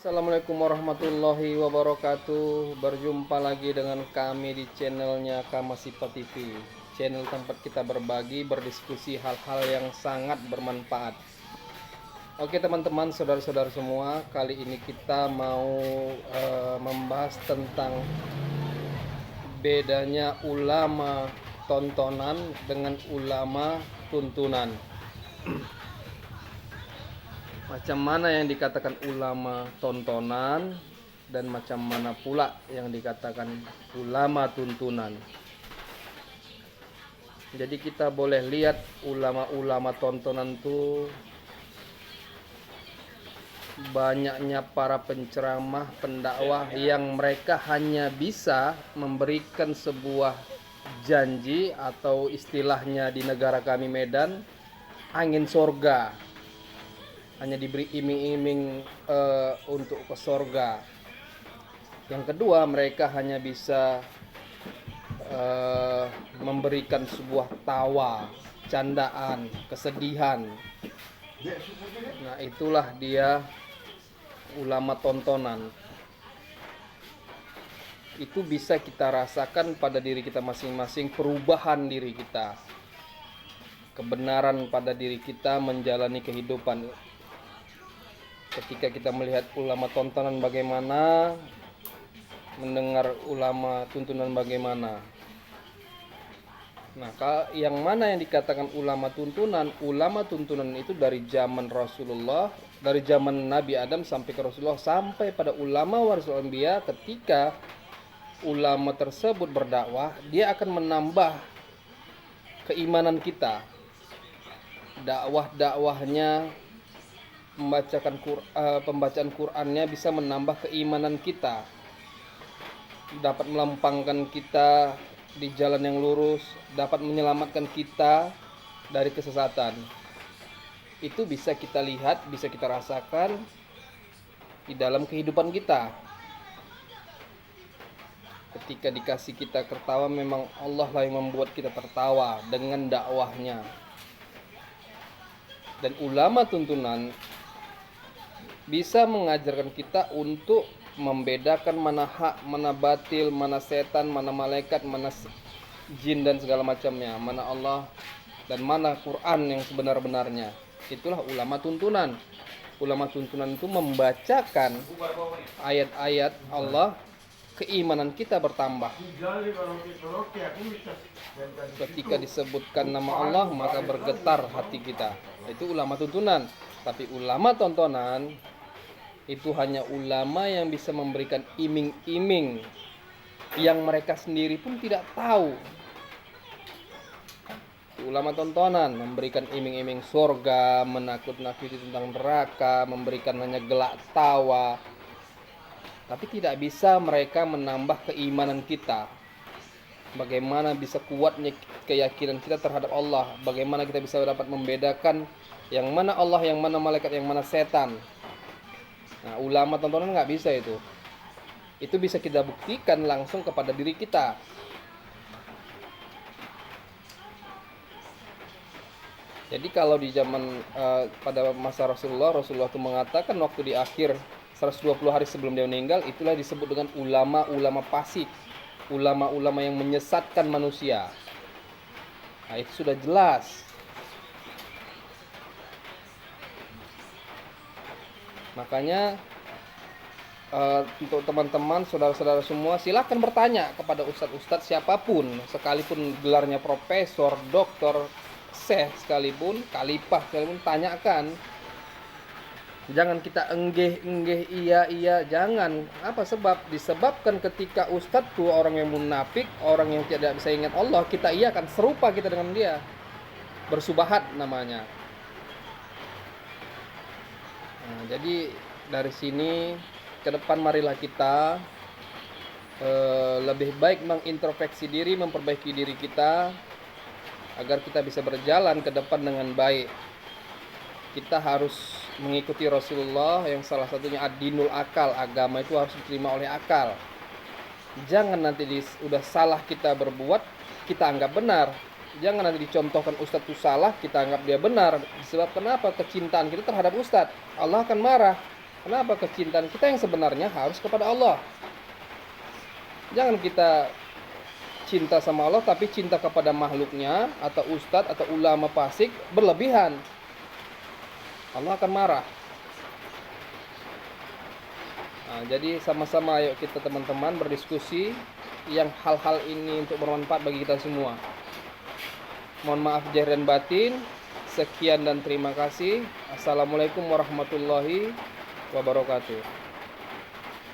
Assalamualaikum warahmatullahi wabarakatuh. Berjumpa lagi dengan kami di channelnya Kamasipa TV, channel tempat kita berbagi, berdiskusi hal-hal yang sangat bermanfaat. Oke teman-teman, saudara-saudara semua, kali ini kita mau membahas tentang bedanya ulama tontonan dengan ulama tuntunan. Macam mana yang dikatakan ulama tontonan dan macam mana pula yang dikatakan ulama tuntunan. Jadi kita boleh lihat ulama-ulama tontonan itu banyaknya para penceramah, pendakwah yang mereka hanya bisa memberikan sebuah janji atau istilahnya di negara kami Medan, angin sorga. Hanya diberi iming-iming untuk ke sorga. Yang kedua, mereka hanya bisa memberikan sebuah tawa, candaan, kesedihan. Nah, itulah dia ulama tontonan. Itu bisa kita rasakan pada diri kita masing-masing, perubahan diri kita, kebenaran pada diri kita menjalani kehidupan. Ketika kita melihat ulama tontonan bagaimana, mendengar ulama tuntunan bagaimana. Nah, yang mana yang dikatakan ulama tuntunan? Ulama tuntunan itu dari zaman Rasulullah, dari zaman Nabi Adam sampai ke Rasulullah, sampai pada ulama warisul anbiya. Ketika ulama tersebut berdakwah, dia akan menambah keimanan kita. Dakwahnya, pembacaan Qur'annya bisa menambah keimanan kita, dapat melempangkan kita di jalan yang lurus, dapat menyelamatkan kita dari kesesatan. Itu bisa kita lihat, bisa kita rasakan di dalam kehidupan kita. Ketika dikasih kita tertawa, memang Allah lah yang membuat kita tertawa dengan dakwahnya. Dan ulama tuntunan bisa mengajarkan kita untuk membedakan mana hak, mana batil, mana setan, mana malaikat, mana jin dan segala macamnya, mana Allah dan mana Quran yang sebenar-benarnya. Itulah ulama tuntunan. Ulama tuntunan itu membacakan ayat-ayat Allah, keimanan kita bertambah. Ketika disebutkan nama Allah, maka bergetar hati kita. Itu ulama tuntunan. Tapi ulama tontonan itu hanya ulama yang bisa memberikan iming-iming yang mereka sendiri pun tidak tahu. Ulama tontonan memberikan iming-iming surga, menakut-nakuti tentang neraka, memberikan hanya gelak tawa. Tapi tidak bisa mereka menambah keimanan kita. Bagaimana bisa kuatnya keyakinan kita terhadap Allah? Bagaimana kita bisa dapat membedakan yang mana Allah, yang mana malaikat, yang mana setan? Nah, ulama tontonan nggak bisa itu. Itu bisa kita buktikan langsung kepada diri kita. Jadi kalau di zaman pada masa Rasulullah itu mengatakan waktu di akhir 120 hari sebelum dia meninggal, itulah disebut dengan ulama-ulama fasik, ulama-ulama yang menyesatkan manusia. Nah, itu sudah jelas. Makanya untuk teman-teman, saudara-saudara semua, silakan bertanya kepada ustadz-ustadz siapapun, sekalipun gelarnya profesor, doktor, syekh sekalipun, khalifah sekalipun, tanyakan. Jangan kita enggeh, iya, jangan. Apa sebab? Disebabkan ketika ustadz itu orang yang munafik, orang yang tidak bisa ingat Allah, kita akan serupa kita dengan dia. Bersubahat namanya. Nah, jadi dari sini ke depan marilah kita lebih baik mengintrospeksi diri, memperbaiki diri kita agar kita bisa berjalan ke depan dengan baik. Kita harus mengikuti Rasulullah yang salah satunya ad-dinul akal, agama itu harus diterima oleh akal. Jangan nanti udah salah kita berbuat, kita anggap benar. Jangan nanti dicontohkan ustadz itu salah, kita anggap dia benar. Sebab kenapa? Kecintaan kita terhadap ustadz. Allah akan marah. Kenapa kecintaan kita yang sebenarnya harus kepada Allah? Jangan kita cinta sama Allah tapi cinta kepada makhluknya atau ustadz atau ulama fasik berlebihan. Allah akan marah. Nah, jadi sama-sama ayo kita teman-teman berdiskusi yang hal-hal ini untuk bermanfaat bagi kita semua. Mohon maaf zahir dan batin. Sekian dan terima kasih. Assalamualaikum warahmatullahi wabarakatuh.